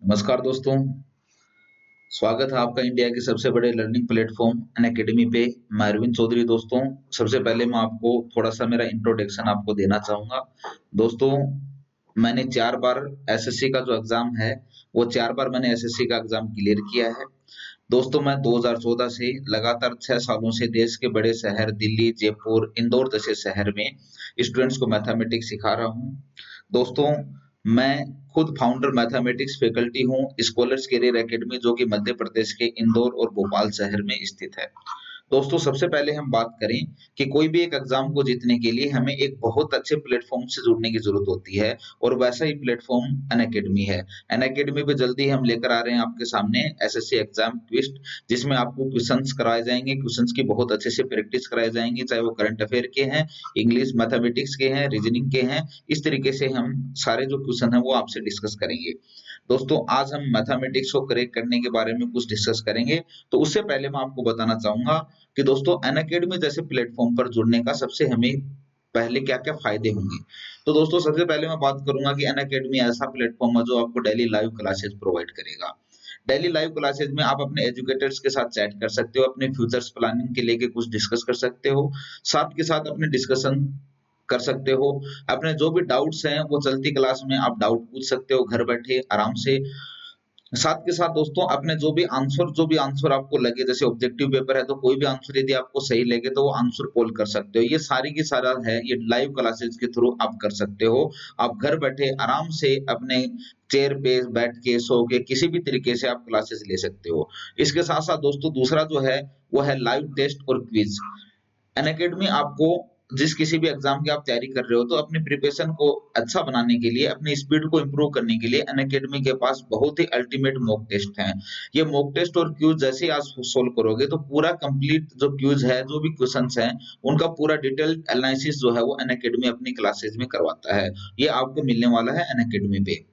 नमस्कार दोस्तों, स्वागत है आपका इंडिया के सबसे बड़े लर्निंग प्लेटफ़ॉर्म अनअकैडमी पे। मैं अरविंद चौधरी दोस्तों, सबसे पहले मैं आपको थोड़ा-सा मेरा इंट्रोडक्शन आपको देना चाहूँगा। दोस्तों, मैंने 4 बार एसएससी का जो एग्ज़ाम है, वो 4 बार मैंने एसएससी का एग्ज़ाम क्लियर किया है। दोस्तों, मैं 2014 से लगातार 6 सालों से देश के बड़े शहर दिल्ली, जयपुर, इंदौर जैसे शहर में स्टूडेंट्स को मैथमेटिक्स सिखा रहा हूँ। दोस्तों, मैं खुद फाउंडर मैथमेटिक्स फैकल्टी हूँ, स्कॉलर्स करियर एकेडमी जो कि मध्य प्रदेश के इंदौर और भोपाल शहर में स्थित है। दोस्तों, सबसे पहले हम बात करें कि कोई भी एक एग्ज़ाम को जीतने के लिए हमें एक बहुत अच्छे प्लेटफ़ॉर्म से जुड़ने की ज़रूरत होती है और वैसा ही प्लेटफ़ॉर्म अनअकैडमी है। अनअकैडमी पे जल्दी ही हम लेकर आ रहे हैं आपके सामने एसएससी एग्ज़ाम क्विज़ जिसमें आपको क्वेश्चन्स कराए जाएँगे, क्वेश्चन्स की बहुत अच्छे से प्रैक्टिस कराई जाएँगी, चाहे वो करंट अफ़ेयर के हैं, इंग्लिश, मैथमेटिक्स के हैं, रीज़निंग के हैं। इस तरीके से हम सारे जो क्वेश्चन हैं वो आपसे डिस्कस करेंगे। दोस्तों, आज हम मैथमेटिक्स को क्रैक करने के बारे में कुछ डिस्कस करेंगे। तो उससे पहले मैं आपको बताना चाहूँगा कि दोस्तों अनअकैडमी जैसे प्लेटफ़ॉर्म पर जुड़ने का सबसे हमें पहले क्या-क्या फ़ायदे होंगे। तो दोस्तों सबसे पहले मैं बात करूँगा कि अनअकैडमी ऐसा प्लेटफ़ॉर्म है जो आपको डेली लाइव क्लासेस प्रोवाइड करेगा। डेली लाइव क्लासेस में आप अपने एजुकेटर्स के साथ चैट कर सकते हो, अपने फ्यूचर्स प्लानिंग के लेके कुछ डिस्कस कर सकते हो। साथ के साथ अपने डिस्कशन कर सकते हो। अपने जो भी डाउट्स हैं वो चलती क्लास में आप डाउट पूछ सकते हो घर बैठे आराम से। साथ के साथ दोस्तों अपने जो भी आंसर आपको लगे जैसे ऑब्जेक्टिव पेपर है तो कोई भी आंसर यदि आपको सही लगे तो वो आंसर कॉल कर सकते हो। ये सारी की सारा है ये लाइव क्लासेस के थ्रू आप कर सकते हो। आप घर बैठे आराम से अपने चेयर पे बैठ के, सो के किसी भी तरीके से आप क्लासेस ले सकते हो। इसके साथ-साथ दोस्तों दूसरा जो है वो है लाइव टेस्ट और क्विज़। अनअकैडमी आपको जिस किसी भी एग्जाम की आप तैयारी कर रहे हो तो अपनी प्रिपरेशन को अच्छा बनाने के लिए, अपनी स्पीड को इम्प्रूव करने के लिए अनअकैडमी के पास बहुत ही अल्टीमेट मॉक टेस्ट हैं। ये मॉक टेस्ट और क्विज़ जैसे ही आप सोल्व करोगे तो पूरा कंप्लीट जो क्विज़ है, जो भी क्वेश्चन्स हैं, उनका पूरा डिटेल्ड एनालिसिस जो है वो अनअकैडमी अपनी क्लासेस में करवाता है। ये आपको मिलने वाला है अनअकैडमी पे।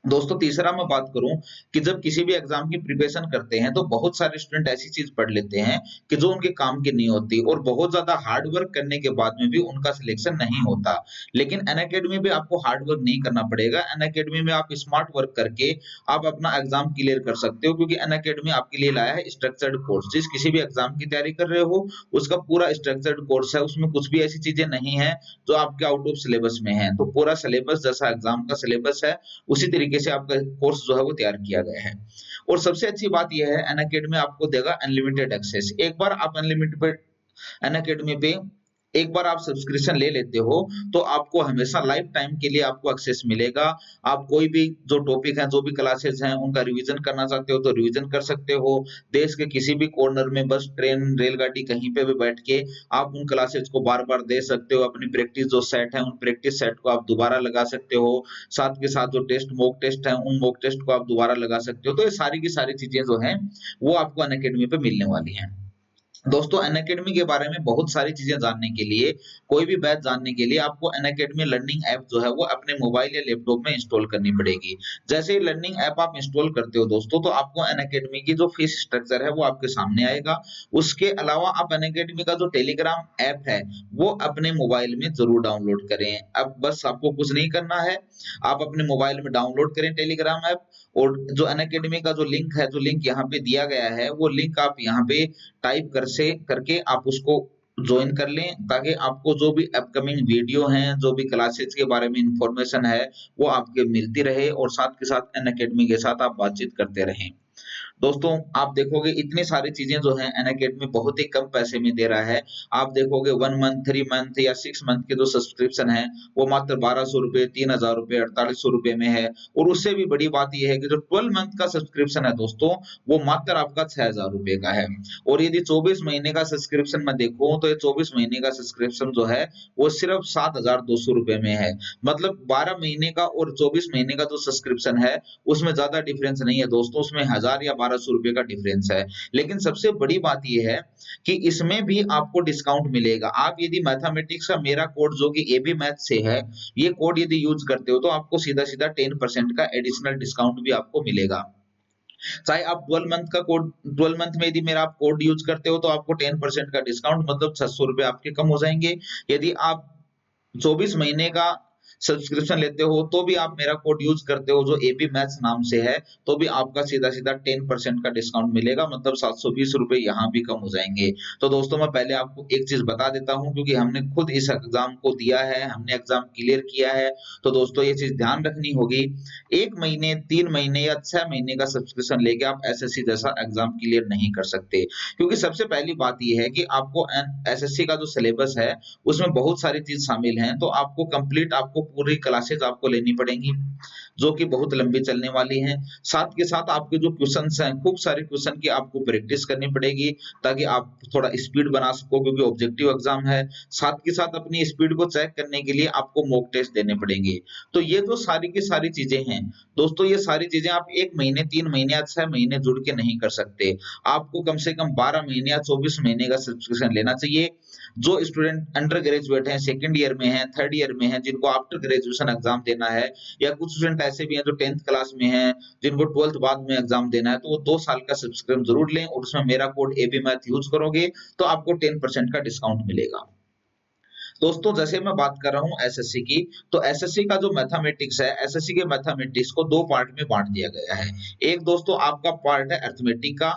दोस्तों तीसरा मैं बात करूँ कि जब किसी भी एग्ज़ाम की प्रिपरेशन करते हैं, तो बहुत सारे स्टूडेंट ऐसी चीज़ पढ़ लेते हैं कि जो उनके काम की नहीं होती और बहुत ज़्यादा हार्ड वर्क करने के बाद में भी उनका सिलेक्शन नहीं होता। लेकिन अनअकैडमी में आपको हार्ड वर्क नहीं करना पड़ेगा। अनअकैडमी में आप स्मार्ट वर्क करके आप अपना एग्ज़ाम क्लियर कर सकते हो क्योंकि अनअकैडमी आपके लिए लाया है स्ट्रक्चर्ड कोर्स। जिस किसी भी एग्ज़ाम की तैयारी कर रहे हो, उसका पूरा स्ट्रक्चर्ड कोर्स है, उसमें कुछ भी ऐसी चीज़ें नहीं हैं जो आपके आउट ऑफ सिलेबस में हैं। तो पूरा सिलेबस जैसा एग्ज़ाम का सिलेबस है उसी तरीके से आपका कोर्स जो है वो तैयार किया गया है। और सबसे अच्छी बात ये है अनअकैडमी आपको देगा अनलिमिटेड एक्सेस। एक बार आप अनलिमिटेड अनअकैडमी पे एक बार आप सब्सक्रिप्शन ले लेते हो, तो आपको हमेशा लाइफ टाइम के लिए आपको एक्सेस मिलेगा। आप कोई भी जो टॉपिक है, जो भी क्लासेस हैं, उनका रिवीजन करना चाहते हो तो रिवीजन कर सकते हो। देश के किसी भी कॉर्नर में बस ट्रेन, रेलगाड़ी कहीं पे भी बैठ के आप उन क्लासेस को बार-बार दे सकते हो। अपनी प्रैक्टिस जो सेट है, उन प्रैक्टिस सेट को आप दोबारा लगा सकते हो। साथ के साथ जो मॉक टेस्ट हैं, उन मॉक टेस्ट को आप दोबारा लगा सकते हो। तो ये सारी की सारी चीज़ें जो हैं, वो आपको अनअकैडमी पे मिलने वाली हैं। दोस्तों अनअकैडमी के बारे में बहुत सारी चीज़ें जानने के लिए, कोई भी बैच जानने के लिए आपको अनअकैडमी लर्निंग ऐप जो है वो अपने मोबाइल या लैपटॉप में इंस्टॉल करनी पड़ेगी। जैसे ही लर्निंग ऐप आप इंस्टॉल करते हो दोस्तों, तो आपको अनअकैडमी की जो फीस स्ट्रक्चर है वो आपके सामने आएगा। उसके अलावा आप अनअकैडमी का जो टेलीग्राम ऐप है, वो अपने मोबाइल में ज़रूर डाउनलोड करें। अब बस आपको कुछ नहीं करना है, आप अपने मोबाइल में डाउनलोड करें टेलीग्राम ऐप और जो अनअकैडमी का जो लिंक है, जो लिंक यहाँ पे दिया गया है, वो लिंक आप यहाँ पे टाइप कर से करके आप उसको जॉइन कर लें ताकि आपको जो भी अपकमिंग वीडियो हैं, जो भी क्लासेस के बारे में इन्फॉर्मेशन है, वो आपके मिलती रहे और साथ के साथ अनअकैडमी के साथ आप बातचीत करते रहें। दोस्तों आप देखोगे इतनी सारी चीज़ें जो हैं अनअकैडमी बहुत ही कम पैसे में दे रहा है। आप देखोगे 1 मंथ, 3 मंथ या 6 मंथ के जो सब्सक्रिप्शन है, वो मात्र ₹1200 ₹3000 ₹4800 में है और उससे भी बड़ी बात ये है कि जो 12 मंथ का सब्सक्रिप्शन है दोस्तों, वो मात्र आपका ₹6000 का है और यदि 24 महीने का सब्सक्रिप्शन मैं देखूँ, तो ये 24 महीने का सब्सक्रिप्शन जो है, वो सिर्फ़ ₹7200 में है। मतलब 12 महीने का और 24 महीने का जो सब्सक्रिप्शन है, उसमें ज़्यादा डिफरेंस नहीं है दोस्तों, उसमें 1000 या ₹1200 का डिफरेंस है। लेकिन सबसे बड़ी बात ये है कि इसमें भी आपको डिस्काउंट मिलेगा। आप यदि मैथमेटिक्स का मेरा कोड जो कि एबी मैथ से है, ये कोड यदि यूज़ करते हो तो आपको सीधा-सीधा 10% का एडिशनल डिस्काउंट भी आपको मिलेगा। चाहे आप 12 मंथ का कोड 12 मंथ में यदि मेरा आप कोड यूज़ करते हो तो आपको 10% का डिस्काउंट मतलब ₹600 आपके कम हो जाएँगे। यदि आप 24 महीने का सब्सक्रिप्शन लेते हो तो भी आप मेरा कोड यूज करते हो जो एपी मैथ्स नाम से है, तो भी आपका सीधा-सीधा 10% का डिस्काउंट मिलेगा, मतलब 720 रुपए यहाँ भी कम हो जाएँगे। तो दोस्तों मैं पहले आपको एक चीज़ बता देता हूँ क्योंकि हमने खुद इस एग्ज़ाम को दिया है, हमने एग्ज़ाम क्लियर किया है, तो दोस्तों ये चीज़ ध्यान रखनी होगी। 1 महीने, 3 महीने या 6 महीने का सब्सक्रिप्शन लेके आप एसएससी जैसा एग्ज़ाम क्लियर नहीं कर सकते। क्योंकि सबसे पहली बात ये है कि आपको एसएससी का जो सिलेबस है, उसमें बहुत सारी चीज़ शामिल हैं, तो आपको पूरी क्लासेस आपको लेनी पड़ेंगी, जो कि बहुत लंबी चलने वाली हैं। साथ के साथ आपके जो क्वेश्चन्स हैं, खूब सारे क्वेश्चन की आपको प्रैक्टिस करनी पड़ेगी, ताकि आप थोड़ा स्पीड बना सको क्योंकि ऑब्जेक्टिव एग्ज़ाम है। साथ के साथ अपनी स्पीड को चेक करने के लिए आपको मॉक टेस्ट देने पड़ेंगे। तो ये जो सारी की सारी चीज़ें हैं, दोस्तों ये सारी चीज़ें आप 1 महीने, 3 महीने या 6 महीने जुड़ के नहीं कर सकते। आपको कम से कम 12 महीने या 24 महीने का सब्सक्रिप्शन लेना चाहिए। जो स्टूडेंट अंडर ग्रेजुएट हैं, सेकंड ईयर में हैं, थर्ड ईयर में हैं, जिनको आफ्टर ग्रेजुएशन एग्ज़ाम देना है, या कुछ स्टूडेंट ऐसे भी हैं जो 10th क्लास में हैं, जिनको 12th बाद में एग्ज़ाम देना है, तो वो 2 साल का सब्सक्रिप्शन ज़रूर लें और उसमें मेरा कोड एबी मैथ यूज़ करोगे, तो आपको 10% का डिस्काउंट मिलेगा। दोस्तों जैसे मैं बात कर रहा हूँ एसएससी की, तो एसएससी का जो मैथमेटिक्स है, एसएससी के मैथमेटिक्स को 2 पार्ट में बाँट दिया गया है। एक दोस्तों आपका पार्ट है अरिथमेटिक का,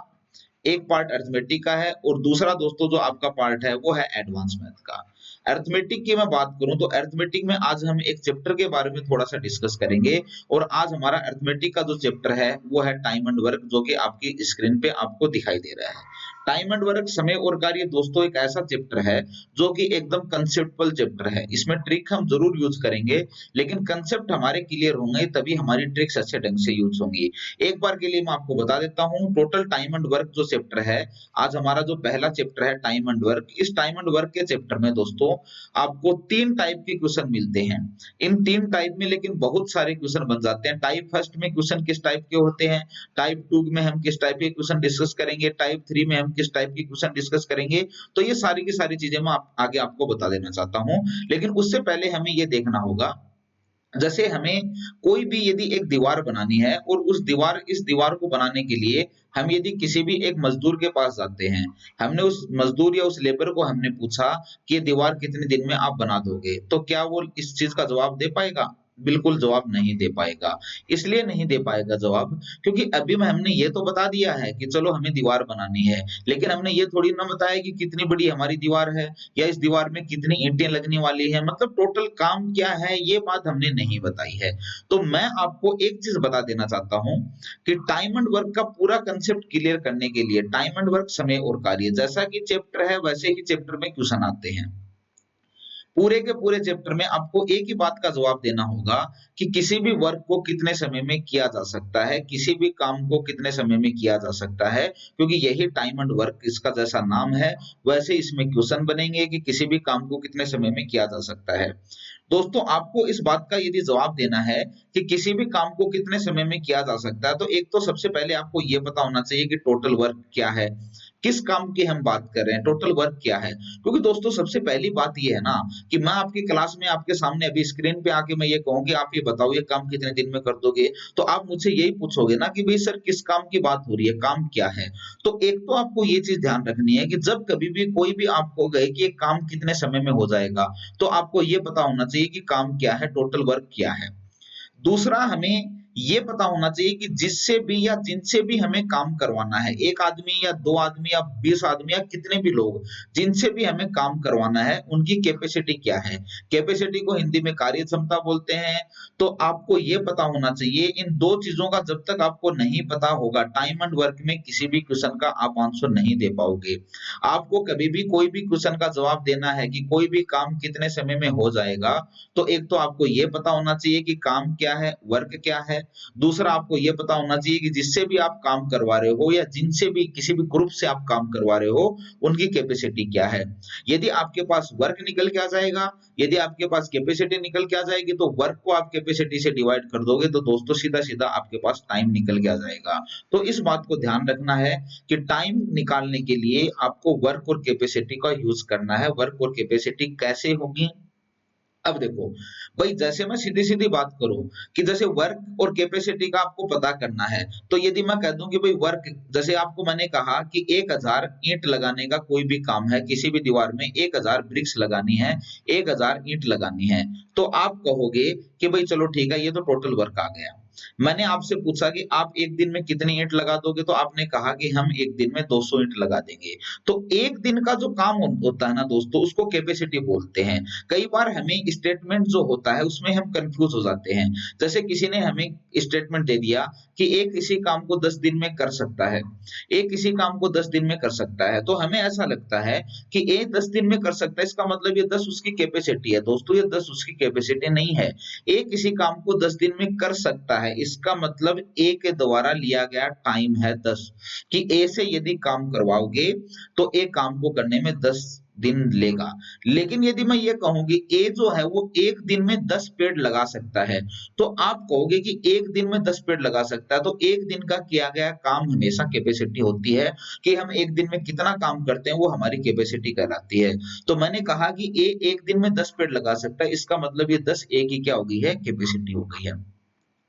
एक पार्ट अरिथमेटिक का है और दूसरा दोस्तों जो आपका पार्ट है वो है एडवांस मैथ का। अरिथमेटिक की मैं बात करूं तो अरिथमेटिक में आज हम एक चैप्टर के बारे में थोड़ा सा डिस्कस करेंगे और आज हमारा अरिथमेटिक का जो चैप्टर है वो है टाइम एंड वर्क, जो कि आपकी स्क्रीन पे आपको दिखाई दे रहा है। टाइम एंड वर्क, समय और कार्य दोस्तों एक ऐसा चैप्टर है जो कि एकदम कंसेप्चुअल चैप्टर है। इसमें ट्रिक हम जरूर यूज करेंगे, लेकिन कंसेप्ट हमारे क्लियर होंगे तभी हमारी ट्रिक्स अच्छे ढंग से यूज होंगी। एक बार के लिए मैं आपको बता देता हूँ टोटल टाइम एंड वर्क जो चैप्टर है, आज हमारा जो पहला चैप्टर है टाइम एंड वर्क, इस टाइम एंड वर्क के चैप्टर में दोस्तों आपको 3 टाइप के क्वेश्चन मिलते हैं। इन 3 टाइप में लेकिन बहुत सारे क्वेश्चन बन जाते हैं। टाइप फर्स्ट में क्वेश्चन किस टाइप के होते हैं, टाइप 2 में हम किस टाइप के क्वेश्चन डिस्कस करेंगे, टाइप 3 में हम किस टाइप के क्वेश्चन डिस्कस करेंगे। तो ये सारी की सारी चीजें मैं आगे आपको बता देना चाहता हूँ, लेकिन उससे पहले हमें ये देखना होगा, जैसे हमें कोई भी यदि एक दीवार बनानी है और इस दीवार को बनाने के लिए हम यदि किसी भी एक मजदूर के पास जाते हैं, हमने उस मजदूर या उस लेबर को हमने पूछा कि ये दीवार कितने दिन में आप बना दोगे, तो क्या वो इस चीज का जवाब दे पाएगा? बिल्कुल जवाब नहीं दे पाएगा। इसलिए नहीं दे पाएगा जवाब क्योंकि अभी में हमने ये तो बता दिया है कि चलो हमें दीवार बनानी है, लेकिन हमने ये थोड़ी ना बताया कि कितनी बड़ी हमारी दीवार है या इस दीवार में कितनी ईंटें लगने वाली हैं, मतलब टोटल काम क्या है ये बात हमने नहीं बताई है। तो मैं आपको एक चीज बता देना चाहता हूँ कि टाइम एंड वर्क का पूरा कंसेप्ट क्लियर करने के लिए, टाइम एंड वर्क, समय और कार्य, जैसा कि चैप्टर है वैसे ही चैप्टर में क्वेश्चन आते हैं। पूरे के पूरे चैप्टर में आपको एक ही बात का जवाब देना होगा कि किसी भी वर्क को कितने समय में किया जा सकता है, किसी भी काम को कितने समय में किया जा सकता है, क्योंकि यही टाइम एंड वर्क इसका जैसा नाम है, वैसे इसमें क्वेश्चन बनेंगे कि किसी भी काम को कितने समय में किया जा सकता है। दोस्तों आपको इस बात का यदि जवाब देना है कि किसी भी काम को कितने समय में किया जा सकता है, तो एक तो सबसे पहले आपको ये पता होना चाहिए कि टोटल वर्क क्या है, किस काम की हम बात कर रहे हैं, टोटल वर्क क्या है। क्योंकि दोस्तों सबसे पहली बात ये है ना कि मैं आपकी क्लास में आपके सामने अभी स्क्रीन पे आके मैं ये कहूँ कि आप ये बताओ ये काम कितने दिन में कर दोगे, तो आप मुझसे यही पूछोगे ना कि भाई सर किस काम की बात हो रही है, काम क्या है। तो एक तो आपको ये चीज ध्यान रखनी है कि जब कभी भी कोई भी आपको कहे कि ये काम कितने समय में हो जाएगा, तो आपको ये पता होना चाहिए कि काम क्या है, टोटल वर्क क्या है। दूसरा हमें ये पता होना चाहिए कि जिससे भी या जिनसे भी हमें काम करवाना है, 1 आदमी या 2 आदमी या 20 आदमी या कितने भी लोग, जिनसे भी हमें काम करवाना है, उनकी कैपेसिटी क्या है? कैपेसिटी को हिंदी में कार्य क्षमता बोलते हैं। तो आपको ये पता होना चाहिए, इन 2 चीज़ों का जब तक आपको नहीं पता होगा, टाइम एंड वर्क में किसी भी क्वेश्चन का आप आंसर नहीं दे पाओगे। आपको कभी भी कोई भी क्वेश्चन का जवाब देना है कि कोई भी काम कितने समय में हो जाएगा, तो एक तो आपको ये पता होना चाहिए कि काम क्या है, वर्क क्या है। दूसरा आपको ये पता होना चाहिए कि जिससे भी आप काम करवा रहे हो या जिनसे भी किसी भी ग्रुप से आप काम करवा रहे हो, उनकी कैपेसिटी क्या है। यदि आपके पास वर्क निकल के आ जाएगा, यदि आपके पास कैपेसिटी निकल के आ जाएगी, तो वर्क को आप कैपेसिटी से डिवाइड कर दोगे, तो दोस्तों सीधा-सीधा आपके पास टाइम निकल के आ जाएगा। तो इस बात को ध्यान रखना है कि टाइम निकालने के लिए आपको वर्क और कैपेसिटी का यूज़ करना है। वर्क और कैपेसिटी कैसे होगी? अब देखो भाई, जैसे मैं सीधी सीधी बात करूं कि जैसे वर्क और कैपेसिटी का आपको पता करना है, तो यदि मैं कह दूं कि भाई वर्क, जैसे आपको मैंने कहा कि 1000 ईंट लगाने का कोई भी काम है, किसी भी दीवार में 1000 ब्रिक्स लगानी है, 1000 ईंट लगानी है, तो आप कहोगे कि भाई चलो ठीक है, ये तो टोटल वर्क आ गया। मैंने आपसे पूछा कि आप एक दिन में कितनी ईंट लगा दोगे, तो आपने कहा कि हम एक दिन में 200 ईंट लगा देंगे। तो एक दिन का जो काम होता है ना दोस्तों, उसको कैपेसिटी बोलते हैं। कई बार हमें स्टेटमेंट जो होता है उसमें हम कंफ्यूज हो जाते हैं। जैसे किसी ने हमें स्टेटमेंट दे दिया कि एक किसी काम को 10 दिन में कर सकता है, एक किसी काम को 10 दिन में कर सकता है, तो हमें ऐसा लगता है कि ए 10 दिन में कर सकता है, इसका मतलब ये 10 उसकी कैपेसिटी है। दोस्तों, ये 10 उसकी कैपेसिटी नहीं है। ए किसी काम को 10 दिन में कर सकता है, इसका मतलब ए के द्वारा लिया गया टाइम है 10, कि ए से यदि काम करवाओगे तो ए काम को करने में 10 दिन लेगा। लेकिन यदि मैं ये कहूँ कि ए जो है वो एक दिन में 10 पेड़ लगा सकता है, तो आप कहोगे कि एक दिन में 10 पेड़ लगा सकता है, तो एक दिन का किया गया काम हमेशा कैपेसिटी होती है, कि हम एक दिन में कितना काम करते हैं वो हमारी कैपेसिटी कहलाती है। तो मैंने कहा कि ए एक दिन में 10 पेड़ लगा सकता है, इसका मतलब ये 10 ए की क्या हो गई है, कैपेसिटी हो गई है।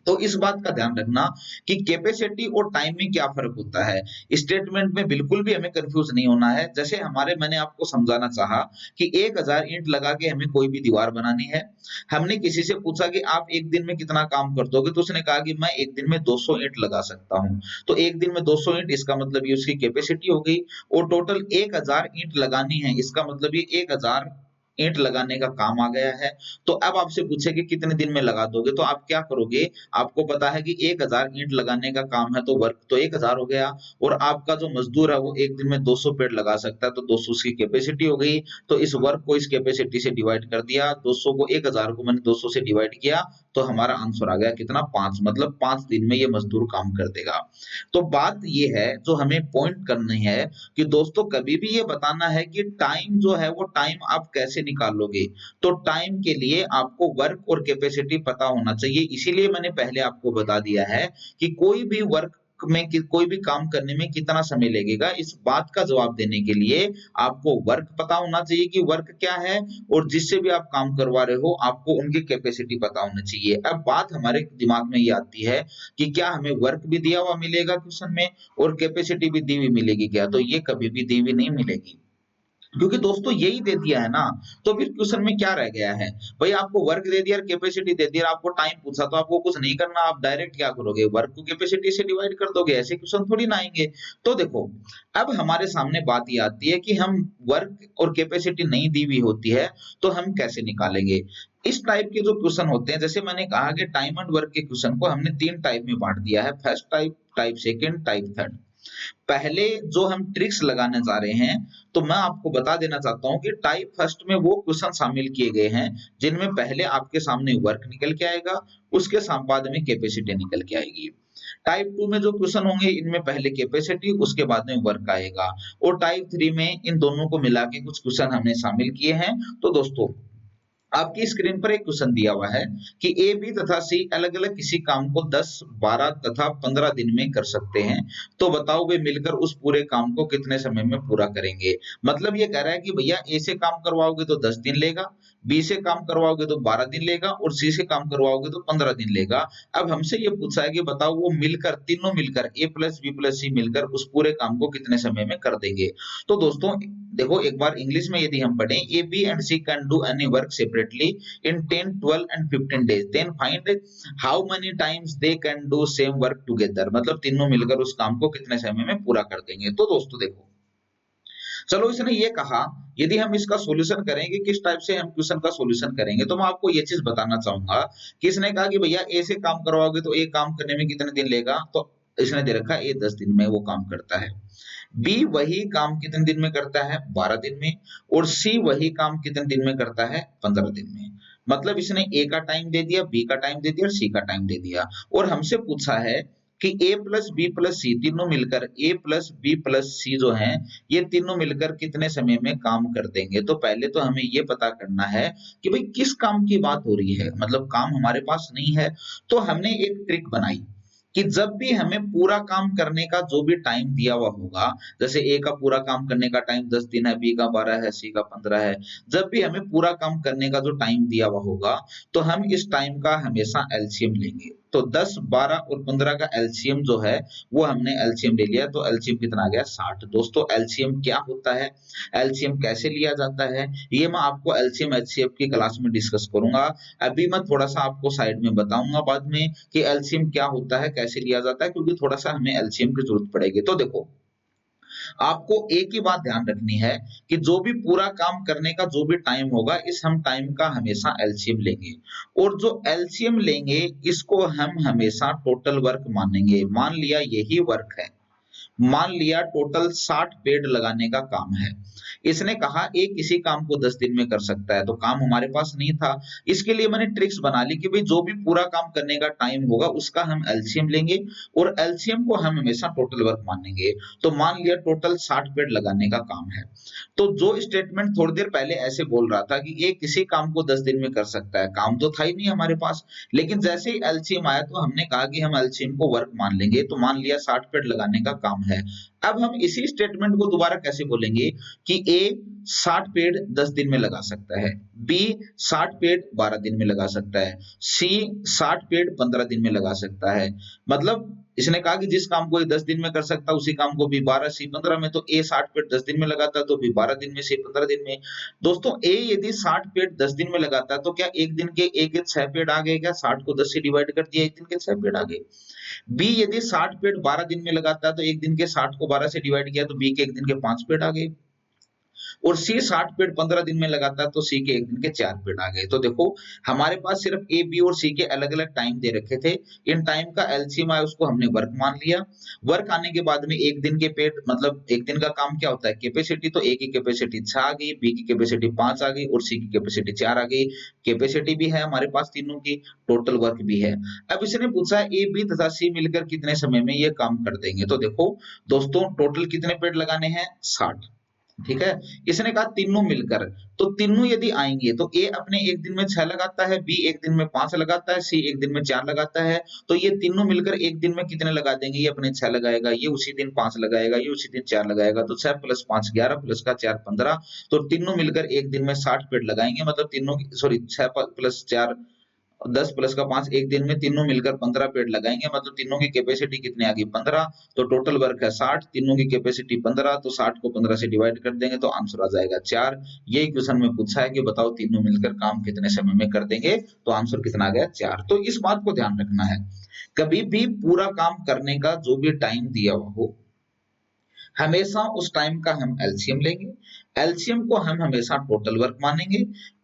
तो इस बात का ध्यान रखना कि कैपेसिटी और टाइम में क्या फर्क होता है। स्टेटमेंट में बिल्कुल भी हमें कंफ्यूज नहीं होना है। जैसे हमारे, मैंने आपको समझाना चाहा कि 1000 ईंट लगा के हमें कोई भी दीवार बनानी है। हमने किसी से पूछा कि आप एक दिन में कितना काम कर दोगे, तो उसने कहा कि मैं एक दिन में 200 ईंट लगा सकता हूँ। तो एक दिन में 200 ईंट, इसका मतलब ये उसकी कैपेसिटी हो गई। और टोटल 1000 ईंट लगानी है, इसका मतलब ये 1000 ईंट लगाने का काम आ गया है। तो अब आपसे पूछे कि कितने दिन में लगा दोगे, तो आप क्या करोगे। आपको पता है कि 1000 ईंट लगाने का काम है, तो वर्क तो 1000 हो गया, और आपका जो मजदूर है वो एक दिन में 200 पेड़ लगा सकता है, तो 200 उसकी कैपेसिटी हो गई। तो इस वर्क को इस कैपेसिटी से डिवाइड कर दिया, 200 को 1000 को मैंने 200 से डिवाइड किया, तो हमारा आंसर आ गया कितना, 5। मतलब 5 दिन में ये मजदूर काम कर देगा। तो बात ये है जो हमें पॉइंट करनी है कि दोस्तों, कभी भी ये बताना है कि टाइम जो है वो टाइम आप कैसे निकालोगे। तो टाइम के लिए आपको वर्क और कैपेसिटी पता होना चाहिए। इसीलिए मैंने पहले आपको बता दिया है कि कोई भी वर्क में कोई भी काम करने में कितना समय लगेगा, इस बात का जवाब देने के लिए आपको वर्क पता होना चाहिए कि वर्क क्या है, और जिससे भी आप काम करवा रहे हो आपको उनकी कैपेसिटी पता होनी चाहिए। अब बात हमारे दिमाग में ये आती है कि क्या हमें वर्क भी दिया हुआ मिलेगा क्वेश्चन में, और कैपेसिटी भी दी हुई मिलेगी क्या, तो ये कभी भी दी हुई नहीं मिलेगी। क्योंकि दोस्तों यही दे दिया है ना, तो फिर क्वेश्चन में क्या रह गया है। भाई आपको वर्क दे दिया, कैपेसिटी दे दिया, आपको टाइम पूछा, तो आपको कुछ नहीं करना, आप डायरेक्ट क्या करोगे, वर्क को कैपेसिटी से डिवाइड कर दोगे, ऐसे क्वेश्चन थोड़ी ना आएंगे। तो देखो, अब हमारे सामने बात ये आती है कि हम वर्क और कैपेसिटी नहीं दी हुई होती है, तो हम कैसे निकालेंगे। इस टाइप के जो क्वेश्चन होते हैं, जैसे मैंने कहा कि टाइम एंड वर्क के क्वेश्चन को हमने 3 टाइप में बांट दिया है, first type, type second, type third. पहले जो हम ट्रिक्स लगाने जा रहे हैं, तो मैं आपको बता देना चाहता हूं कि टाइप फर्स्ट में वो क्वेश्चन शामिल किए गए हैं जिनमें पहले आपके सामने वर्क निकल के आएगा, उसके बाद में कैपेसिटी निकल के आएगी। टाइप 2 में जो क्वेश्चन होंगे, इनमें पहले कैपेसिटी, उसके बाद में वर्क आएगा। और टाइप 3 में इन दोनों को मिला के कुछ क्वेश्चन हमने शामिल किए हैं। तो दोस्तों, आपकी स्क्रीन पर एक क्वेश्चन दिया हुआ है कि ए, बी तथा सी अलग-अलग किसी काम को 10, 12 तथा 15 दिन में कर सकते हैं। तो बताओ वे मिलकर उस पूरे काम को कितने समय में पूरा करेंगे। मतलब ये कह रहा है कि भैया ए से काम करवाओगे तो 10 दिन लेगा, बी से काम करवाओगे तो 12 दिन लेगा, और सी से काम करवाओगे तो 15 दिन लेगा। अब हमसे ये पूछा है कि बताओ वो मिलकर, तीनों मिलकर, ए प्लस बी प्लस सी मिलकर उस पूरे काम को कितने समय में कर देंगे। तो दोस्तों देखो, एक बार इंग्लिश में यदि हम पढ़ें, A, B and C can do any work separately in 10, 12 and 15 days, then find how many times they can do same work together। मतलब तीनों मिलकर उस काम को कितने समय में पूरा कर देंगे। तो दोस्तों देखो, चलो इसने ये कहा, यदि हम इसका सॉल्यूशन करेंगे, किस टाइप से हम क्वेश्चन का सॉल्यूशन करेंगे, तो मैं आपको ये चीज बताना चाहूंगा कि इसने कहा कि भैया ए से काम करवाओगे तो ए काम करने में कितने दिन लेगा, तो इसने दे रखा है ए 10 दिन में वो काम करता है। बी वही काम कितने दिन में करता है, 12 दिन में। और सी वही काम कितने दिन में करता है, 15 दिन में। मतलब इसने ए का टाइम दे दिया, बी का टाइम दे दिया और सी का टाइम दे दिया, और हमसे पूछा है कि ए प्लस बी प्लस सी तीनों मिलकर, ए प्लस बी प्लस सी जो है, ये तीनों मिलकर कितने समय में काम कर देंगे। तो पहले तो हमें ये पता करना है कि भाई किस काम की बात हो रही है, मतलब काम हमारे पास नहीं है। तो हमने एक ट्रिक बनाई कि जब भी हमें पूरा काम करने का जो भी टाइम दिया हुआ होगा, जैसे ए का पूरा काम करने का टाइम 10 दिन है, बी का 12 है, सी का 15 है, जब भी हमें पूरा काम करने का जो टाइम दिया हुआ होगा, तो हम इस टाइम का हमेशा एलसीएम लेंगे। तो 10, 12 और 15 का एलसीएम जो है, वो हमने एलसीएम ले लिया, तो एलसीएम कितना आ गया 60। दोस्तों एलसीएम क्या होता है? एलसीएम कैसे लिया जाता है? ये मैं आपको एलसीएम एचसीएफ की क्लास में डिस्कस करूँगा। अभी मैं थोड़ा-सा आपको साइड में बताऊँगा बाद में कि एलसीएम क्या होता है, कैसे लिया जाता है, क्योंकि थोड़ा-सा हमें एलसीएम की ज़रूरत पड़ेगी। तो देखो, आपको एक ही बात ध्यान रखनी है कि जो भी पूरा काम करने का जो भी टाइम होगा, इस हम टाइम का हमेशा एलसीएम लेंगे और जो एलसीएम लेंगे, इसको हम हमेशा टोटल वर्क मानेंगे। मान लिया यही वर्क है, मान लिया टोटल 60 पेड़ लगाने का काम है। इसने कहा ए किसी काम को 10 दिन में कर सकता है, तो काम हमारे पास नहीं था। इसके लिए मैंने ट्रिक्स बना ली कि भई जो भी पूरा काम करने का टाइम होगा उसका हम एलसीएम लेंगे और एलसीएम को हम हमेशा टोटल वर्क मानेंगे। तो मान लिया टोटल 60 पेड़ लगाने का काम है। तो जो स्टेटमेंट थोड़ी देर पहले ऐसे बोल रहा था कि ए किसी काम को 10 दिन में कर सकता है, काम तो था ही नहीं हमारे पास। लेकिन जैसे ही एलसीएम आया तो हमने कहा कि हम एलसीएम को वर्क मान लेंगे, तो मान लिया 60 पेड़ लगाने का काम है। अब हम इसी स्टेटमेंट को दोबारा कैसे बोलेंगे कि ए 60 पेड़ 10 दिन में लगा सकता है, बी 60 पेड़ 12 दिन में लगा सकता है, सी 60 पेड़ 15 दिन में लगा सकता है। मतलब इसने कहा कि जिस काम को ये 10 दिन में कर सकता है उसी काम को बी 12, सी 15 में, तो ए 60 पेड़ 10 दिन में लगाता है तो बी 12 दिन में, सी 15 दिन में। दोस्तों ए यदि 60 पेड़ 10 दिन में लगाता है तो क्या एक दिन के एक 6 पेड़ आ गए क्या? 60 को 10 से डिवाइड कर दिया, एक दिन के 6 पेड़ आ गए। बी यदि 60 पेड़ 12 दिन में लगाता है तो एक दिन के 60 को 12 से डिवाइड किया तो बी के एक दिन के 5 पेड़ आ गए। और सी 60 पेड़ 15 दिन में लगाता है तो सी के एक दिन के 4 पेड़ आ गए। तो देखो, हमारे पास सिर्फ ए, बी और सी के अलग-अलग टाइम दे रखे थे। इन टाइम का एलसीएम आया उसको हमने वर्क मान लिया। वर्क आने के बाद में एक दिन के पेड़ मतलब एक दिन का काम क्या होता है? कैपेसिटी, तो ए की कैपेसिटी 6 आ गई, बी की कैपेसिटी 5 आ गई और सी की कैपेसिटी 4 आ गई। कैपेसिटी भी है हमारे पास तीनों की, टोटल वर्क भी है। अब इसने पूछा ए, बी तथा सी मिलकर कितने समय में ये काम कर देंगे? तो देखो दोस्तों, टोटल कितने पेड़ लगाने हैं? 60। ठीक है? इसने कहा तीनों मिलकर, तो तीनों यदि आएँगे तो ए अपने एक दिन में 6 लगाता है, बी एक दिन में 5 लगाता है, सी एक दिन में 4 लगाता है, तो ये तीनों मिलकर एक दिन में कितने लगा देंगे? ये अपने 6 लगाएगा, ये उसी दिन 5 लगाएगा, ये उसी दिन 4 लगाएगा, तो 6 + 5 11 + का 4 15, तो तीनों मिलकर एक दिन में 60 पेड़ लगाएँगे, मतलब तीनों की सॉरी 6 + 4 10 + का 5, एक दिन में तीनों मिलकर 15 पेड़ लगाएँगे, मतलब तीनों की कैपेसिटी कितनी आ गई 15, तो टोटल वर्क है 60, तीनों की कैपेसिटी 15, तो 60 को 15 से डिवाइड कर देंगे तो आंसर आ जाएगा 4। यही क्वेश्चन में पूछा है कि बताओ तीनों मिलकर काम कितने समय में कर देंगे, तो आंसर कितना आ गया 4। तो इस बात को ध्यान रखना है, कभी भी पूरा काम करने का जो भी टाइम दिया हुआ हो, हमेशा उस टाइम का हम एलसीएम लेंगे। एलसीएम को हम हमेशा टोटल वर्क मानेंगे।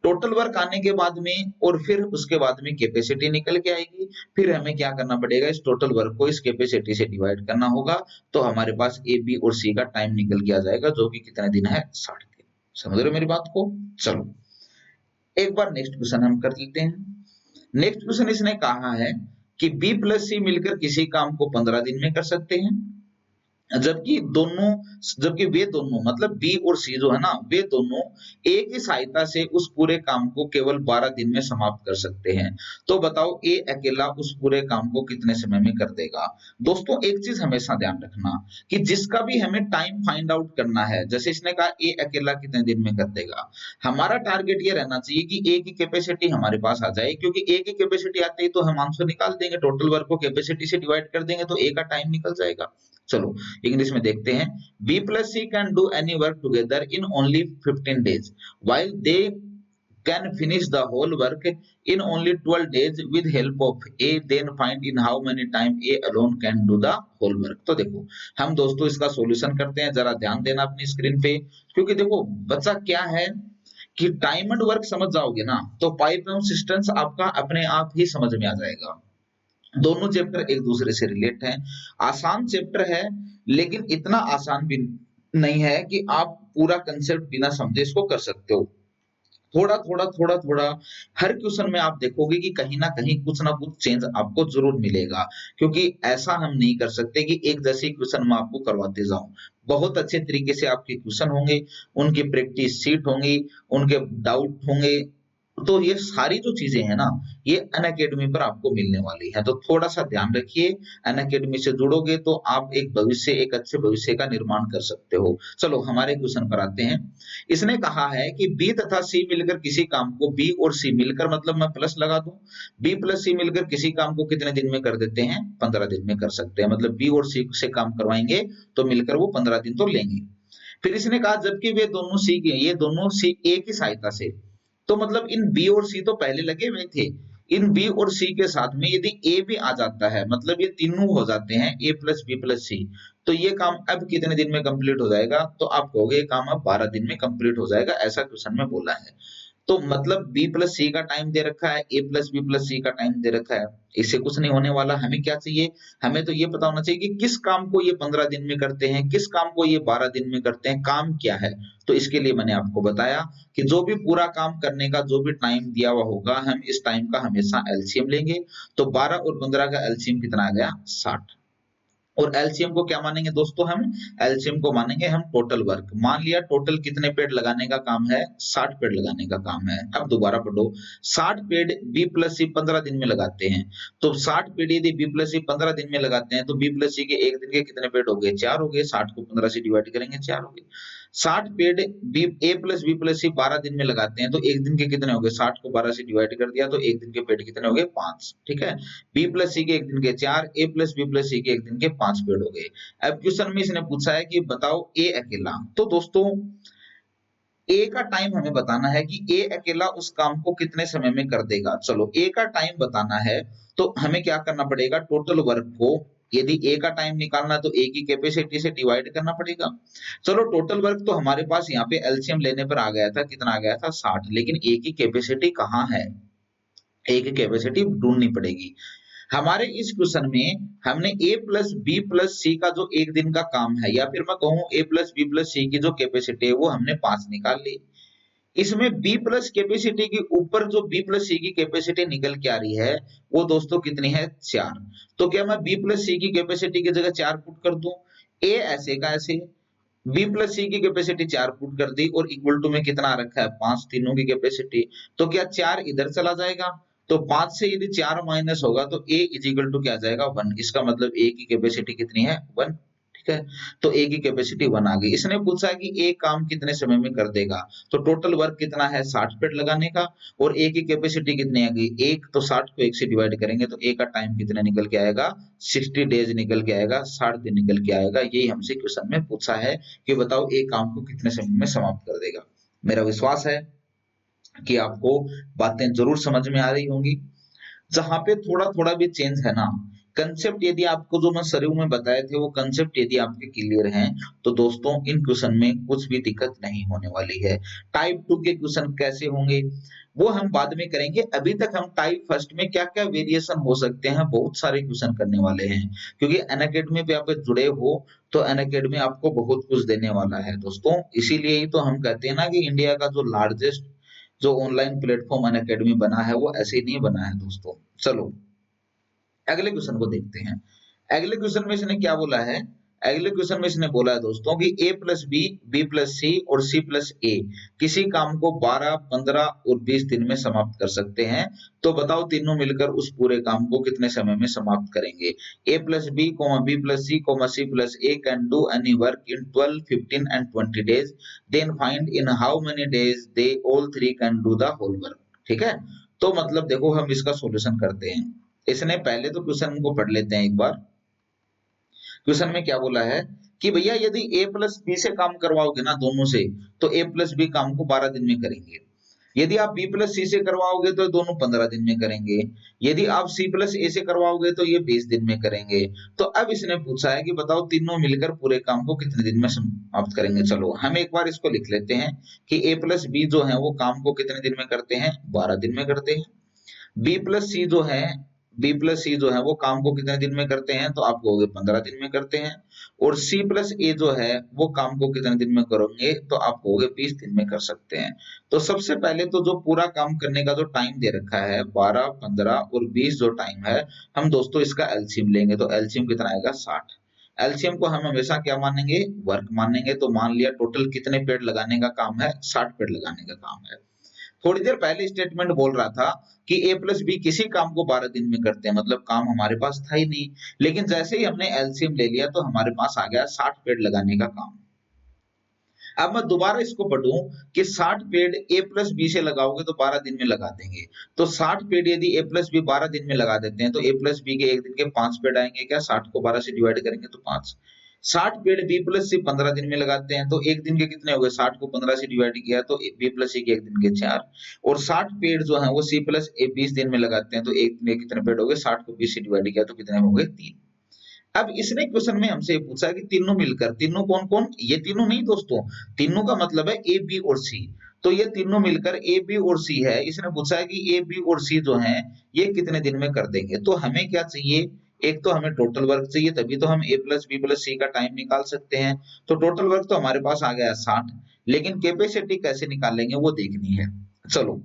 टोटल वर्क आने के बाद में और फिर उसके बाद में कैपेसिटी निकल के आएगी। फिर हमें क्या करना पड़ेगा? इस टोटल वर्क को इस कैपेसिटी से डिवाइड करना होगा। तो हमारे पास ए, बी और सी का टाइम निकल के आ जाएगा, जो कि कितने दिन है? 60 दिन। समझ रहे हो मेरी बात को? चलो, एक बार नेक्स्ट क्वेश्चन हम कर लेते हैं। नेक्स्ट क्वेश्चन इसने कहा है कि बी प्लस सी मिलकर किसी काम को 15 दिन में कर सकते हैं। जबकि दोनों जबकि वे दोनों मतलब बी और सी जो है ना, वे दोनों ए की सहायता से उस पूरे काम को केवल 12 दिन में समाप्त कर सकते हैं। तो बताओ ए अकेला उस पूरे काम को कितने समय में कर देगा? दोस्तों एक चीज हमेशा ध्यान रखना कि जिसका भी हमें टाइम फाइंड आउट करना है, जैसे इसने कहा ए अकेला कितने दिन में कर देगा, हमारा टारगेट ये रहना चाहिए कि ए की कैपेसिटी हमारे पास आ जाए, क्योंकि ए की कैपेसिटी आते ही तो हम आंसर निकाल देंगे, टोटल वर्क को कैपेसिटी से डिवाइड कर देंगे तो ए का टाइम निकल जाएगा। चलो इंग्लिश में देखते हैं। B plus C can do any work together in only 15 days, while they can finish the whole work in only 12 days with help of A. Then find in how many time A alone can do the whole work. तो देखो, हम दोस्तों इसका solution करते हैं, जरा ध्यान देना अपनी स्क्रीन पे, क्योंकि देखो बच्चा क्या है कि टाइम एंड वर्क समझ जाओगे ना, तो पाइप एवं सिस्टम्स आपका अपने आप ही समझ में आ जाएगा। दोनों चैप्टर एक दूसरे से रिलेट हैं। आसान चैप्टर है, लेकिन इतना आसान भी नहीं है कि आप पूरा कंसेप्ट बिना समझे इसको कर सकते हो। थोड़ा-थोड़ा हर क्वेश्चन में आप देखोगे कि कहीं न कहीं कुछ ना कुछ चेंज आपको ज़रूर मिलेगा, क्योंकि ऐसा हम नहीं कर सकते कि एक जैसे क्वेश्चन मैं आपको करवाते जाऊँ। बहुत अच्छे तरीके से आपके क्वेश्चन होंगे, उनकी प्रैक्टिस शीट होंगी, उनके डाउट होंगे, तो ये सारी जो चीजें हैं ना, ये अनअकैडमी पर आपको मिलने वाली है। तो थोड़ा सा ध्यान रखिए, अनअकैडमी से जुड़ोगे तो आप एक अच्छे भविष्य का निर्माण कर सकते हो। चलो हमारे क्वेश्चन पर आते हैं। इसने कहा है कि बी तथा सी मिलकर किसी काम को, बी और सी मिलकर मतलब मैं प्लस लगा दूं, बी प्लस सी मिलकर किसी काम को कितने दिन में कर देते हैं? 15 दिन में कर सकते हैं। मतलब बी और सी से काम करवाएंगे तो मिलकर वो 15 दिन तो लेंगे। फिर इसने कहा जबकि वे दोनों सी के, ये दोनों सी ए की सहायता से, तो मतलब इन बी और सी तो पहले लगे हुए थे, इन बी और सी के साथ में यदि ए भी आ जाता है, मतलब ये तीनों हो जाते हैं, ए प्लस बी प्लस सी, तो ये काम अब कितने दिन में कंप्लीट हो जाएगा? तो आप कहोगे ये काम अब 12 दिन में कंप्लीट हो जाएगा, ऐसा क्वेश्चन में बोला है। तो मतलब बी प्लस सी का टाइम दे रखा है, ए प्लस बी प्लस सी का टाइम दे रखा है, इससे कुछ नहीं होने वाला। हमें क्या चाहिए? हमें तो ये पता होना चाहिए कि किस काम को ये 15 दिन में करते हैं, किस काम को ये 12 दिन में करते हैं, काम क्या है। तो इसके लिए मैंने आपको बताया कि जो भी पूरा काम करने का जो भी टाइम दिया हुआ होगा, हम इस टाइम का हमेशा एलसीएम लेंगे। तो 12 और 15 का एलसीएम कितना आ गया? 60। और एलसीएम को क्या मानेंगे दोस्तों? हम एलसीएम को मानेंगे हम टोटल वर्क। मान लिया टोटल कितने पेड़ लगाने का काम है? 60 पेड़ लगाने का काम है। अब दोबारा पढ़ो, 60 पेड़ बी प्लस सी 15 दिन में लगाते हैं। तो 60 पेड़ यदि बी प्लस सी 15 दिन में लगाते हैं तो बी प्लस सी के एक दिन के कितने पेड़ हो गए? 4 हो गए। 60 को 15 से डिवाइड करेंगे, 4 हो गए। 60 पेड़ बी ए प्लस बी प्लस सी 12 दिन में लगाते हैं तो एक दिन के कितने हो गए? 60 को 12 से डिवाइड कर दिया तो एक दिन के पेड़ कितने हो गए? 5। ठीक है। बी प्लस सी के एक दिन के 4, ए प्लस बी प्लस सी के एक दिन के 5 पेड़ हो गए। अब क्वेश्चन में इसने पूछा है कि बताओ ए अकेला। तो दोस्तों ए का टाइम हमें बताना है कि ए अकेला उस काम को कितने समय में कर देगा। चलो ए का टाइम बताना है तो हमें क्या करना पड़ेगा? टोटल वर्क को, यदि ए का टाइम निकालना है तो ए की कैपेसिटी से डिवाइड करना पड़ेगा। चलो टोटल वर्क तो हमारे पास यहाँ पे एलसीएम लेने पर आ गया था, कितना आ गया था? 60। लेकिन ए की कैपेसिटी कहाँ है? ए की कैपेसिटी ढूंढनी पड़ेगी। हमारे इस क्वेश्चन में हमने ए प्लस बी प्लस सी का जो एक दिन का काम है, या फिर मैं कहूं ए प्लस बी प्लस सी की जो कैपेसिटी है वो हमने 5 निकाल ली। इसमें बी प्लस कैपेसिटी के ऊपर जो बी प्लस सी की कैपेसिटी निकल के आ रही है वो दोस्तों कितनी है? 4। तो क्या मैं बी प्लस सी की कैपेसिटी की जगह 4 पुट कर दूं? ए ऐसे का ऐसे, बी प्लस सी की कैपेसिटी 4 पुट कर दी और इक्वल टू में कितना आ रखा है? 5 तीनों की कैपेसिटी। तो क्या 4 इधर चला जाएगा? तो 5 से यदि 4 माइनस होगा तो ए इज इक्वल टू क्या आ जाएगा? 1। इसका मतलब ए की कैपेसिटी कितनी है? 1। ठीक है। तो ए की कैपेसिटी 1 आ गई। इसने पूछा है कि ए काम कितने समय में कर देगा। तो टोटल वर्क कितना है? 60 पेड़ लगाने का। और ए की कैपेसिटी कितनी आ गई? 1। तो 60 को 1 से डिवाइड करेंगे तो ए का टाइम कितना निकल के आएगा? 60 डेज निकल के आएगा, 60 दिन निकल के आएगा। यही हमसे क्वेश्चन में पूछा है कि बताओ एक काम को कितने समय में समाप्त कर देगा। मेरा विश्वास है कि आपको बातें जरूर समझ में आ रही होंगी। जहां पे थोड़ा थोड़ा भी चेंज है ना, कंसेप्ट यदि आपको जो मैं शुरू में बताए थे वो कंसेप्ट यदि आपके क्लियर हैं तो दोस्तों इन क्वेश्चन में कुछ भी दिक्कत नहीं होने वाली है। टाइप 2 के क्वेश्चन कैसे होंगे वो हम बाद में करेंगे। अभी तक हम टाइप फर्स्ट में क्या क्या वेरिएशन हो सकते हैं बहुत सारे क्वेश्चन करने वाले हैं, क्योंकि अनअकैडमी पे आप जुड़े हो तो अनअकैडमी आपको बहुत कुछ देने वाला है दोस्तों। इसीलिए ही तो हम कहते हैं ना कि इंडिया का जो लार्जेस्ट जो ऑनलाइन प्लेटफॉर्म अनअकैडमी बना है वो ऐसे ही नहीं बना है दोस्तों। चलो अगले क्वेश्चन को देखते हैं। अगले क्वेश्चन में इसने क्या बोला है? अगले क्वेश्चन में इसने बोला है दोस्तों कि a plus B, B plus C और c प्लस ए किसी काम को 12, 15 और 20 दिन में समाप्त कर सकते हैं। तो बताओ तीनों मिलकर उस पूरे काम को कितने समय में समाप्त करेंगे? a plus B, B plus C, c plus A can do any work in 12, 15 and 20 days. Then find in how many days they all three can do the whole work. ठीक है। तो मतलब देखो हम इसका सॉल्यूशन करते हैं। इसने पहले तो क्वेश्चन को पढ़ लेते हैं एक बार। क्वेश्चन में क्या बोला है कि भैया यदि ए प्लस बी से काम करवाओगे ना दोनों से, तो ए प्लस बी काम को 12 दिन में करेंगे। यदि आप बी प्लस सी से करवाओगे तो दोनों 15 दिन में करेंगे। यदि आप सी प्लस ए से करवाओगे तो ये 20 दिन में करेंगे। तो अब इसने पूछा है कि बताओ तीनों मिलकर पूरे काम को कितने दिन में समाप्त करेंगे। चलो हम एक बार इसको लिख लेते हैं कि ए प्लस बी जो है वो काम को कितने दिन में करते हैं? 12 दिन में करते हैं। बी प्लस सी जो है, बी प्लस सी जो है वो काम को कितने दिन में करते हैं? तो आप कहोगे 15 दिन में करते हैं। और सी प्लस ए जो है वो काम को कितने दिन में करोगे? तो आप कहोगे 20 दिन में कर सकते हैं। तो सबसे पहले तो जो पूरा काम करने का जो टाइम दे रखा है 12, 15 और 20 जो टाइम है, हम दोस्तों इसका एलसीएम लेंगे तो एलसीएम कितना आएगा? 60। एलसीएम को हम हमेशा क्या मानेंगे? वर्क मानेंगे। तो मान लिया टोटल कितने पेड़ लगाने का काम है? 60 पेड़ लगाने का काम है। थोड़ी देर पहले स्टेटमेंट बोल रहा था कि ए प्लस बी किसी काम को 12 दिन में करते हैं, मतलब काम हमारे पास था ही नहीं। लेकिन जैसे ही हमने एलसीएम ले लिया तो हमारे पास आ गया 60 पेड़ लगाने का काम। अब मैं दोबारा इसको पढ़ूं कि 60 पेड़ ए प्लस बी से लगाओगे तो 12 दिन में लगा देंगे। तो 60 पेड़ यदि ए प्लस बी 12 दिन में लगा देते हैं तो ए प्लस बी के एक दिन के 5 पेड़ आएंगे क्या? 60 को 12 से डिवाइड करेंगे तो 5। 60 पेड़ बी प्लस सी 15 दिन में लगाते हैं तो एक दिन के कितने हो गए? 60 को 15 से डिवाइड किया तो बी प्लस सी के एक दिन के 4। और 60 पेड़ जो है वो सी प्लस ए 20 दिन में लगाते हैं तो एक दिन के कितने पेड़ हो गए? 60 को 20 से डिवाइड किया तो कितने हो गए? 3। अब इसने क्वेश्चन में हमसे पूछा कि तीनों मिलकर, तीनों कौन कौन? ये तीनों नहीं दोस्तों, तीनों का मतलब है ए बी और सी। तो ये तीनों मिलकर ए बी और सी है। इसने पूछा है कि ए बी और सी जो है ये कितने दिन में कर देंगे। तो हमें क्या चाहिए? एक तो हमें टोटल वर्क चाहिए, तभी तो हम ए प्लस बी प्लस सी का टाइम निकाल सकते हैं। तो टोटल वर्क तो हमारे पास आ गया 60, लेकिन कैपेसिटी कैसे निकालेंगे वो देखनी है। चलो,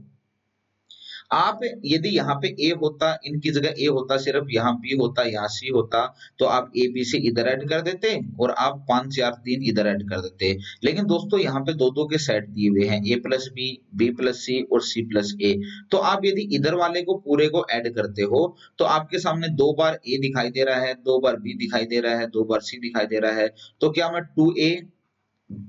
आप यदि यहाँ पे ए होता, इनकी जगह ए होता, सिर्फ यहाँ बी होता, यहाँ सी होता, तो आप ए बी सी इधर ऐड कर देते और आप 5 4 3 इधर ऐड कर देते। लेकिन दोस्तों यहाँ पे दो दो के सेट दिए हुए हैं, ए प्लस बी प्लस सी और सी प्लस ए। तो आप यदि इधर वाले को पूरे को ऐड करते हो तो आपके सामने 2 बार ए दिखाई दे रहा है, 2 बार बी दिखाई दे रहा है, 2 बार सी दिखाई दे रहा है। तो क्या मैं 2a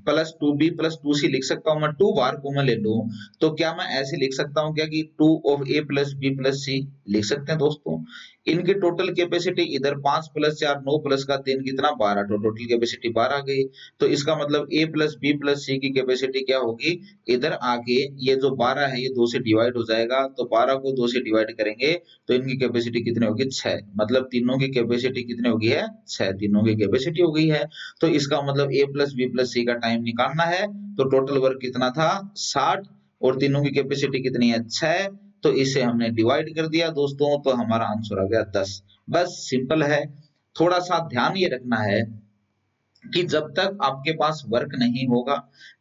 plus 2b plus 2c लिख सकता हूँ? मैं 2 बार को मैं ले लूं तो क्या मैं ऐसे लिख सकता हूँ क्या कि 2 of a plus b plus c? लिख सकते हैं दोस्तों। इनकी टोटल कैपेसिटी इधर 5 प्लस 4 9 प्लस का 3 कितना? 12। तो टोटल कैपेसिटी 12 आ गई। तो इसका मतलब a plus b plus c की कैपेसिटी क्या होगी? इधर आके ये जो 12 है ये 2 से डिवाइड हो जाएगा, तो 12 को 2 से डिवाइड करेंगे तो इनकी कैपेसिटी कितनी होगी? 6। मतलब तीनों की कैपेसिटी कितनी हो गई है? 6 तीनों की कैपेसिटी हो गई है। तो इसका मतलब ए प्लस बी प्लस सी का टाइम निकालना है। तो टोटल वर्क कितना था? 60 और तीनों की कैपेसिटी कितनी है? 6। तो इसे हमने डिवाइड कर दिया दोस्तों, तो हमारा आंसर आ गया 10। बस सिंपल है। थोड़ा सा ध्यान ये रखना है कि जब तक आपके पास वर्क नहीं होगा,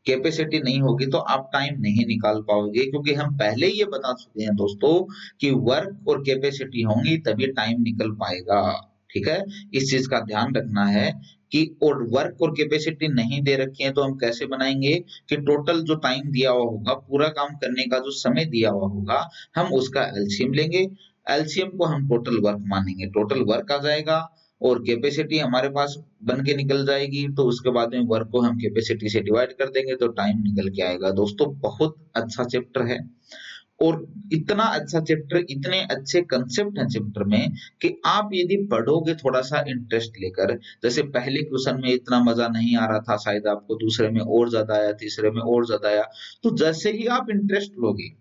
कैपेसिटी नहीं होगी तो आप टाइम नहीं निकाल पाओगे, क्योंकि हम पहले ही ये बता चुके हैं दोस्तों कि वर्क और कैपेसिटी होंगी तभी टाइम निकल पाएगा। ठीक है, इस चीज का ध्यान रखना है कि और वर्क और कैपेसिटी नहीं दे रखी है तो हम कैसे बनाएंगे कि टोटल जो टाइम दिया हुआ होगा, पूरा काम करने का जो समय दिया हुआ होगा, हम उसका एलसीएम लेंगे। एलसीएम को हम टोटल वर्क मानेंगे, टोटल वर्क आ जाएगा और कैपेसिटी हमारे पास बन के निकल जाएगी। तो उसके बाद में वर्क को हम कैपेसिटी से डिवाइड कर देंगे तो टाइम निकल के आएगा। दोस्तों बहुत अच्छा चैप्टर है और इतना अच्छा चैप्टर, इतने अच्छे कंसेप्ट हैं चैप्टर में कि आप यदि पढ़ोगे थोड़ा सा इंटरेस्ट लेकर, जैसे पहले क्वेश्चन में इतना मजा नहीं आ रहा था शायद आपको, दूसरे में और ज्यादा आया, तीसरे में और ज्यादा आया, तो जैसे ही आप इंटरेस्ट लोगे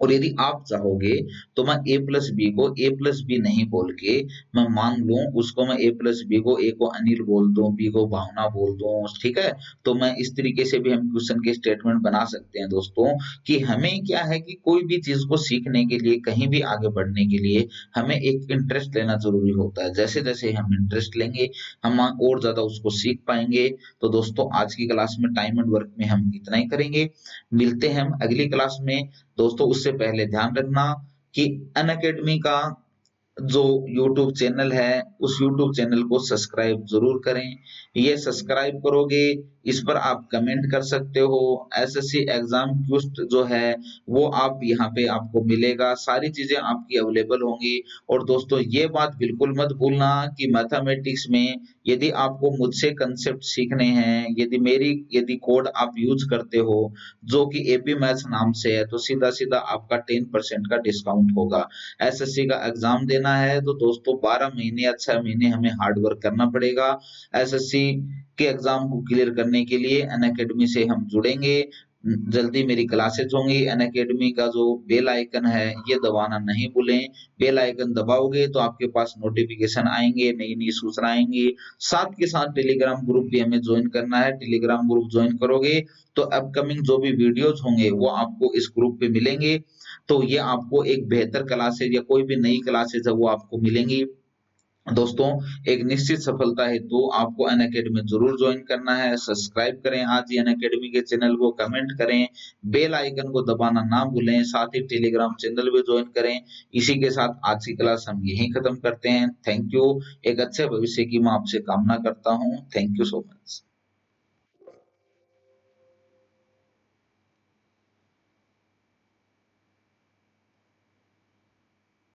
और यदि आप चाहोगे तो मैं ए प्लस बी को ए प्लस बी नहीं बोल के मैं मान लूं उसको, मैं ए प्लस बी को, ए को अनिल बोल दूं, बी को भावना बोल दूं, ठीक है। तो मैं इस तरीके से भी हम क्वेश्चन के स्टेटमेंट बना सकते हैं दोस्तों कि हमें क्या है कि कोई भी चीज को सीखने के लिए, कहीं भी आगे बढ़ने के लिए हमें एक इंटरेस्ट लेना जरूरी होता है। जैसे जैसे हम इंटरेस्ट लेंगे हम और ज्यादा उसको सीख पाएंगे। तो दोस्तों आज की क्लास में टाइम एंड वर्क में हम इतना ही करेंगे। मिलते हैं हम अगली क्लास में दोस्तों। उससे पहले ध्यान रखना कि अनअकैडमी का जो यूट्यूब चैनल है उस यूट्यूब चैनल को सब्सक्राइब जरूर करें। ये सब्सक्राइब करोगे, इस पर आप कमेंट कर सकते हो। एसएससी एग्जाम क्विज जो है वो आप यहाँ पे आपको मिलेगा, सारी चीजें आपकी अवेलेबल होंगी। और दोस्तों ये बात बिल्कुल मत भूलना कि मैथमेटिक्स में यदि आपको मुझसे कंसेप्ट सीखने हैं, यदि कोड आप यूज करते हो जो कि एपी मैथ्स नाम से है, तो सीधा सीधा आपका 10% का डिस्काउंट होगा। एसएससी का एग्जाम देना है तो दोस्तों 12 महीने या 6 महीने हमें हार्ड वर्क करना पड़ेगा। एसएससी के एग्जाम को क्लियर करने के लिए अनअकैडमी से हम जुड़ेंगे। जल्दी मेरी क्लासेस होंगी। अनअकैडमी का जो बेल आइकन है ये दबाना नहीं भूलें। बेल आइकन दबाओगे तो आपके पास नोटिफिकेशन आएंगे, नई नई सूचना आएंगी। साथ के साथ टेलीग्राम ग्रुप भी हमें ज्वाइन करना है। टेलीग्राम ग्रुप ज्वाइन करोगे तो अपकमिंग जो भी वीडियोज होंगे वो आपको इस ग्रुप पे मिलेंगे। तो ये आपको एक बेहतर क्लासेज या कोई भी नई क्लासेज है वो आपको मिलेंगी। दोस्तों एक निश्चित सफलता हेतु आपको अनअकैडमी जरूर ज्वाइन करना है। सब्सक्राइब करें आज ही अनअकैडमी के चैनल को, कमेंट करें, बेल आइकन को दबाना ना भूलें, साथ ही टेलीग्राम चैनल भी ज्वाइन करें। इसी के साथ आज की क्लास हम यहीं खत्म करते हैं। Thank you. एक अच्छे भविष्य की मैं आपसे कामना करता हूँ। Thank you so much.